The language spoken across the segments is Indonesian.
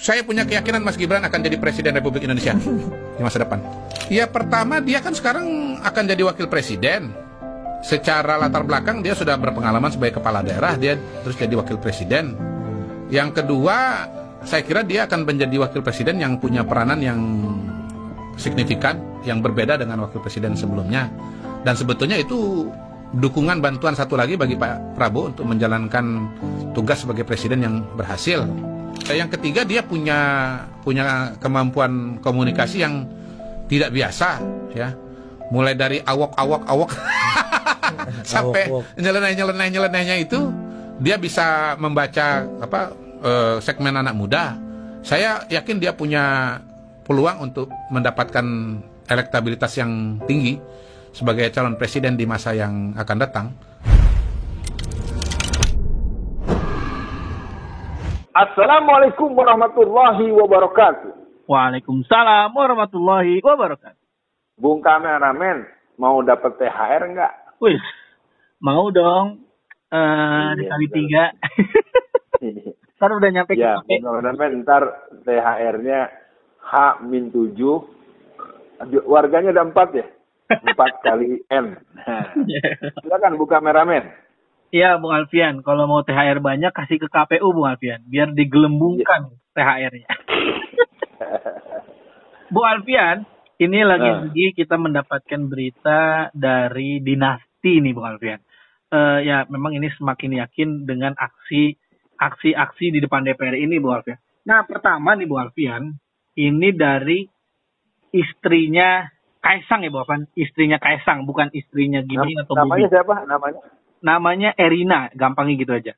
saya punya keyakinan Mas Gibran akan jadi Presiden Republik Indonesia di masa depan. Ya pertama dia kan sekarang akan jadi wakil presiden. Secara latar belakang dia sudah berpengalaman sebagai kepala daerah, dia terus jadi wakil presiden. Yang kedua, saya kira dia akan menjadi wakil presiden yang punya peranan yang signifikan, yang berbeda dengan wakil presiden sebelumnya. Dan sebetulnya itu dukungan bantuan satu lagi bagi Pak Prabowo untuk menjalankan tugas sebagai presiden yang berhasil. Yang ketiga dia punya kemampuan komunikasi yang tidak biasa, ya. Mulai dari awok sampai nyeleneh-nyelenehnya itu dia bisa membaca segmen anak muda. Saya yakin dia punya peluang untuk mendapatkan elektabilitas yang tinggi sebagai calon presiden di masa yang akan datang. Assalamualaikum warahmatullahi wabarakatuh. Waalaikumsalam warahmatullahi wabarakatuh. Bung Kameramen, mau dapat THR nggak? Wih, mau dong. Dikali 3. Ntar udah nyampe ya, ke Bung Kameramen, ntar THR-nya H-7. Warganya ada 4 ya? 4 kali M. Nah, silakan Bung Kameramen. Iya, Bung Alfian. Kalau mau THR banyak, kasih ke KPU, Bung Alfian. Biar digelembungkan THR-nya. Bung Alfian, ini lagi-lagi kita mendapatkan berita dari dinasti nih, Bung Alfian. Ya, memang ini semakin yakin dengan aksi-aksi di depan DPR ini, Bung Alfian. Nah, pertama nih, Bung Alfian, ini dari istrinya Kaisang ya, Bung Alfian. Istrinya Kaisang, bukan istrinya Gibran atau namanya Bobi. Siapa? Namanya Erina, gampangnya gitu aja.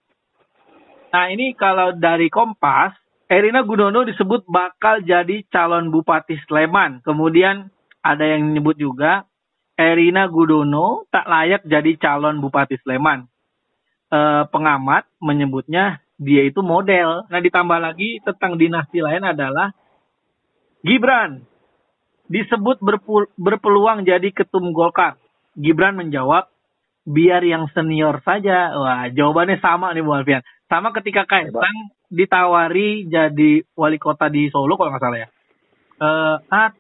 Nah, ini kalau dari Kompas, Erina Gudono disebut bakal jadi calon Bupati Sleman. Kemudian ada yang menyebut juga Erina Gudono tak layak jadi calon Bupati Sleman. Pengamat menyebutnya dia itu model. Nah, ditambah lagi tentang dinasti lain adalah Gibran disebut berpeluang jadi ketum Golkar. Gibran menjawab, biar yang senior saja. Wah, jawabannya sama nih, Bu Alfian. Sama ketika Kaisang ditawari jadi wali kota di Solo kalau nggak salah ya.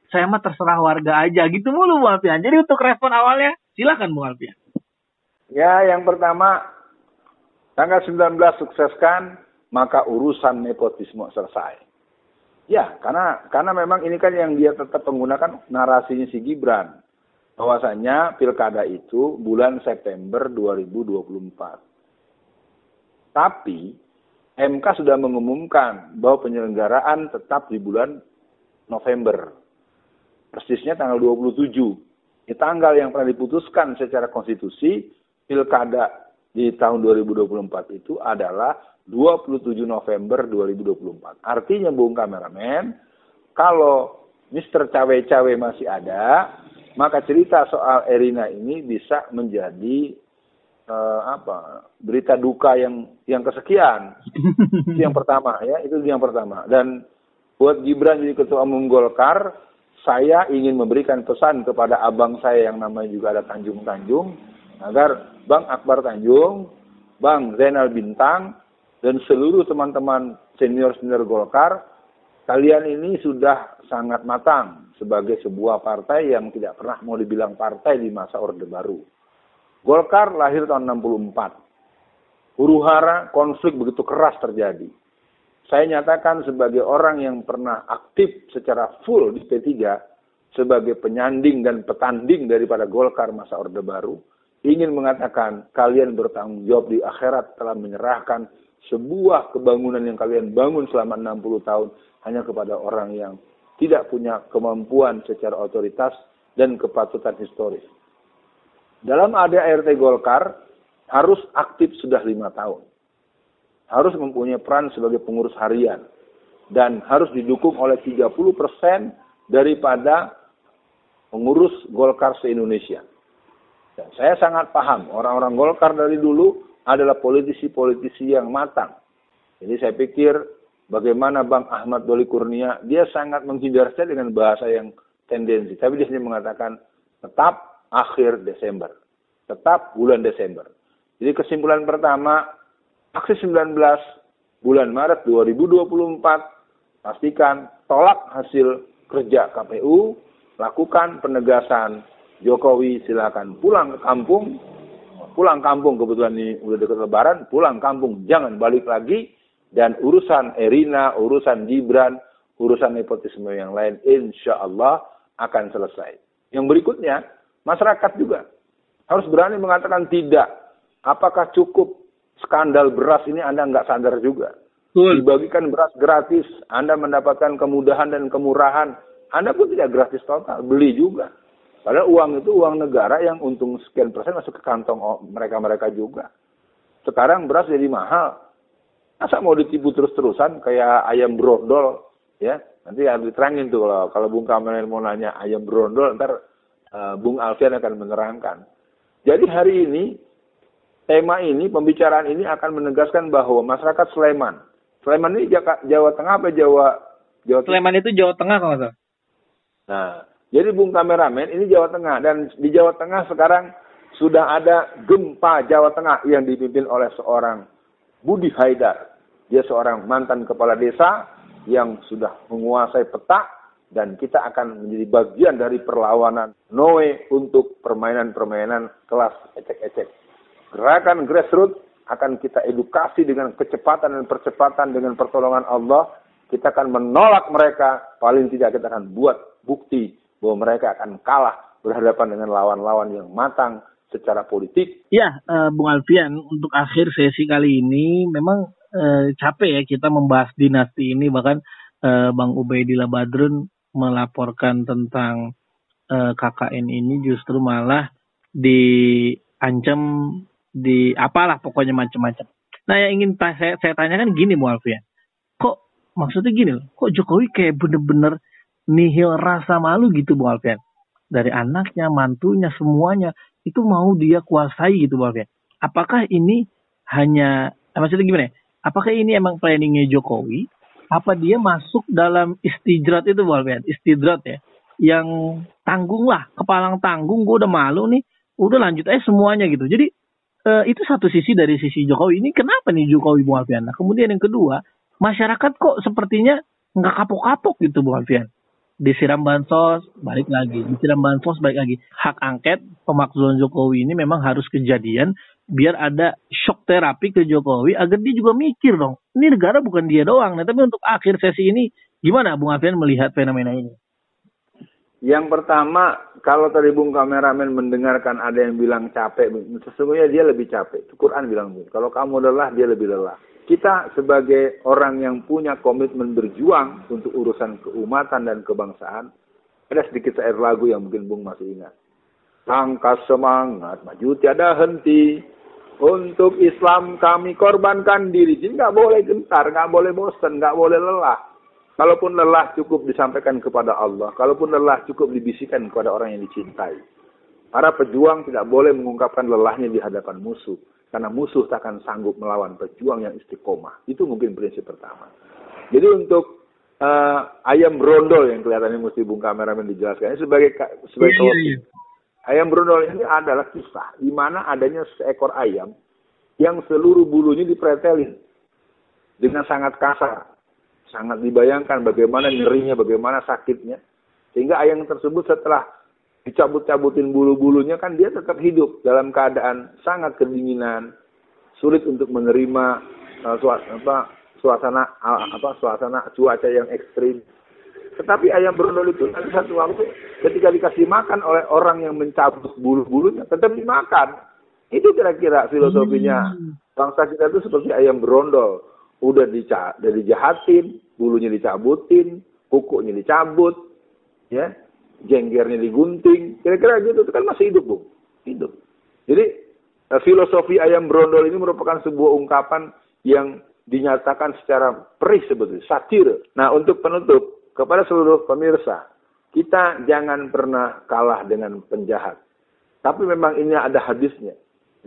Saya mah terserah warga aja. Gitu mulu, Bu Alfian. Jadi untuk respon awalnya, silakan Bu Alfian. Ya, yang pertama, tanggal 19 sukseskan, maka urusan nepotisme selesai. Ya, karena memang ini kan yang dia tetap menggunakan narasinya si Gibran. Bahwasanya pilkada itu bulan September 2024. Tapi MK sudah mengumumkan bahwa penyelenggaraan tetap di bulan November. Persisnya tanggal 27. Di tanggal yang pernah diputuskan secara konstitusi, pilkada di tahun 2024 itu adalah 27 November 2024. Artinya, Bung Kameramen, kalau Mr. Cawe-Cawe masih ada, maka cerita soal Erina ini bisa menjadi berita duka yang kesekian. Itu yang pertama ya, itu yang pertama. Dan buat Gibran jadi ketua umum Golkar, saya ingin memberikan pesan kepada abang saya yang namanya juga ada Tanjung agar Bang Akbar Tanjung, Bang Zainal Bintang, dan seluruh teman-teman senior-senior Golkar, kalian ini sudah sangat matang sebagai sebuah partai yang tidak pernah mau dibilang partai di masa Orde Baru. Golkar lahir tahun 64. Huru-hara, konflik begitu keras terjadi. Saya nyatakan sebagai orang yang pernah aktif secara full di P3, sebagai penyanding dan petanding daripada Golkar masa Orde Baru, ingin mengatakan kalian bertanggung jawab di akhirat telah menyerahkan sebuah kebangunan yang kalian bangun selama 60 tahun hanya kepada orang yang tidak punya kemampuan secara otoritas dan kepatutan historis. Dalam ADART Golkar harus aktif sudah 5 tahun. Harus mempunyai peran sebagai pengurus harian. Dan harus didukung oleh 30% daripada pengurus Golkar se-Indonesia. Dan saya sangat paham orang-orang Golkar dari dulu adalah politisi-politisi yang matang. Jadi saya pikir bagaimana Bang Ahmad Doli Kurnia, dia sangat menghindar saya dengan bahasa yang tendensi. Tapi dia hanya mengatakan tetap akhir Desember. Tetap bulan Desember. Jadi kesimpulan pertama, aksi 19 bulan Maret 2024 pastikan tolak hasil kerja KPU, lakukan penegasan Jokowi silakan pulang ke kampung. Pulang kampung, kebetulan ini udah dekat Lebaran, pulang kampung, jangan balik lagi. Dan urusan Erina, urusan Gibran, urusan nepotisme yang lain, insya Allah akan selesai. Yang berikutnya, masyarakat juga harus berani mengatakan tidak. Apakah cukup skandal beras ini Anda nggak sadar juga? Dibagikan beras gratis, Anda mendapatkan kemudahan dan kemurahan. Anda pun tidak gratis total, beli juga. Padahal uang itu uang negara yang untung sekian persen masuk ke kantong mereka-mereka juga. Sekarang beras jadi mahal. Masa mau ditipu terus-terusan kayak ayam brondol, ya? Nanti harus diterangin tuh kalau Bung Kamil mau nanya ayam brondol, ntar Bung Alfian akan menerangkan. Jadi hari ini, tema ini, pembicaraan ini akan menegaskan bahwa masyarakat Sleman ini Jawa Tengah apa Jawa Tengah? Sleman itu Jawa Tengah kalau nggak salah. Nah, jadi Bung Kameramen ini Jawa Tengah, dan di Jawa Tengah sekarang sudah ada gempa Jawa Tengah yang dipimpin oleh seorang Budi Haidar. Dia seorang mantan kepala desa yang sudah menguasai peta, dan kita akan menjadi bagian dari perlawanan Noe untuk permainan-permainan kelas ecek-ecek. Gerakan grassroots akan kita edukasi dengan kecepatan dan percepatan dengan pertolongan Allah. Kita akan menolak mereka, paling tidak kita akan buat bukti bahwa mereka akan kalah berhadapan dengan lawan-lawan yang matang secara politik. Ya, Bung Alfian, untuk akhir sesi kali ini memang capek ya kita membahas dinasti ini. Bahkan Bang Ubaidillah Badrun melaporkan tentang KKN ini justru malah diancam, apalah pokoknya macam-macam. Nah, yang ingin saya tanyakan gini, Bung Alfian. Kok maksudnya gini loh, kok Jokowi kayak bener-bener nihil rasa malu gitu, Bung Alfian? Dari anaknya, mantunya, semuanya itu mau dia kuasai gitu, Bung Alfian. Apakah ini hanya, maksudnya gimana ya? Apakah ini emang planningnya Jokowi? Apa dia masuk dalam istidrat itu, Bung Alfian? Istidrat ya, yang tanggung lah, kepalang tanggung, gue udah malu nih, udah lanjut aja semuanya gitu. Jadi itu satu sisi dari sisi Jokowi. Ini kenapa nih Jokowi, Bung Alfian? Nah, kemudian yang kedua, masyarakat kok sepertinya nggak kapok-kapok gitu, Bung Alfian. Disiram bansos, balik lagi. Disiram bansos, balik lagi. Hak angket pemakzulan Jokowi ini memang harus kejadian biar ada shock terapi ke Jokowi agar dia juga mikir dong. Ini negara bukan dia doang. Nah, tapi untuk akhir sesi ini, gimana Bung Alfian melihat fenomena ini? Yang pertama, kalau tadi Bung Kameramen mendengarkan ada yang bilang capek, sesungguhnya dia lebih capek. Quran bilang, kalau kamu lelah, dia lebih lelah. Kita sebagai orang yang punya komitmen berjuang untuk urusan keumatan dan kebangsaan, ada sedikit syair lagu yang mungkin Bung masih ingat. Langkah semangat, maju tiada henti, untuk Islam kami korbankan diri. Jadi nggak boleh gentar, nggak boleh bosan, nggak boleh lelah. Kalaupun lelah cukup disampaikan kepada Allah, kalaupun lelah cukup dibisikkan kepada orang yang dicintai. Para pejuang tidak boleh mengungkapkan lelahnya di hadapan musuh. Karena musuh takkan sanggup melawan pejuang yang istiqomah. Itu mungkin prinsip pertama. Jadi untuk ayam brondol yang kelihatannya mesti Bung Kameramen dijelaskan. Ini sebagai topik. Ayam brondol ini adalah kisah di mana adanya seekor ayam yang seluruh bulunya dipretelin dengan sangat kasar. Sangat dibayangkan bagaimana nyerinya, bagaimana sakitnya. Sehingga ayam tersebut setelah dicabut-cabutin bulu-bulunya kan dia tetap hidup dalam keadaan sangat kedinginan, sulit untuk menerima suasana cuaca yang ekstrim. Tetapi ayam brondol itu nanti satu waktu ketika dikasih makan oleh orang yang mencabut bulu-bulunya tetap dimakan. Itu kira-kira filosofinya bangsa kita itu seperti ayam brondol. Udah dijahatin, bulunya dicabutin, kukunya dicabut, ya. Jenggernya digunting, kira-kira gitu, itu kan masih hidup, Bung. Hidup. Jadi, filosofi ayam brondol ini merupakan sebuah ungkapan yang dinyatakan secara perih sebetulnya, satir. Nah, untuk penutup, kepada seluruh pemirsa, kita jangan pernah kalah dengan penjahat. Tapi memang ini ada hadisnya.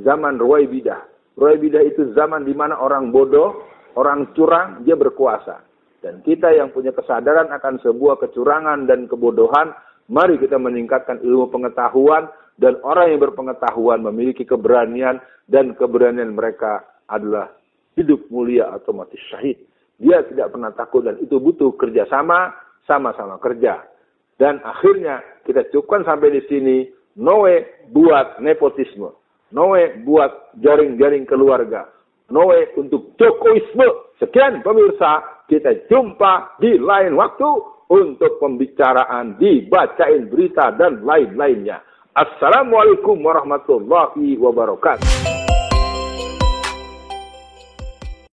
Zaman Ruwaibidah. Ruwaibidah itu zaman di mana orang bodoh, orang curang, dia berkuasa. Dan kita yang punya kesadaran akan sebuah kecurangan dan kebodohan, mari kita meningkatkan ilmu pengetahuan, dan orang yang berpengetahuan memiliki keberanian, dan keberanian mereka adalah hidup mulia atau mati syahid. Dia tidak pernah takut dan itu butuh kerjasama, sama-sama kerja. Dan akhirnya kita cukupkan sampai di sini. Noe buat nepotisme. Noe buat jaring-jaring keluarga. Noe untuk Jokowisme. Sekian pemirsa, kita jumpa di lain waktu untuk pembicaraan, dibacain berita dan lain-lainnya. Assalamualaikum warahmatullahi wabarakatuh.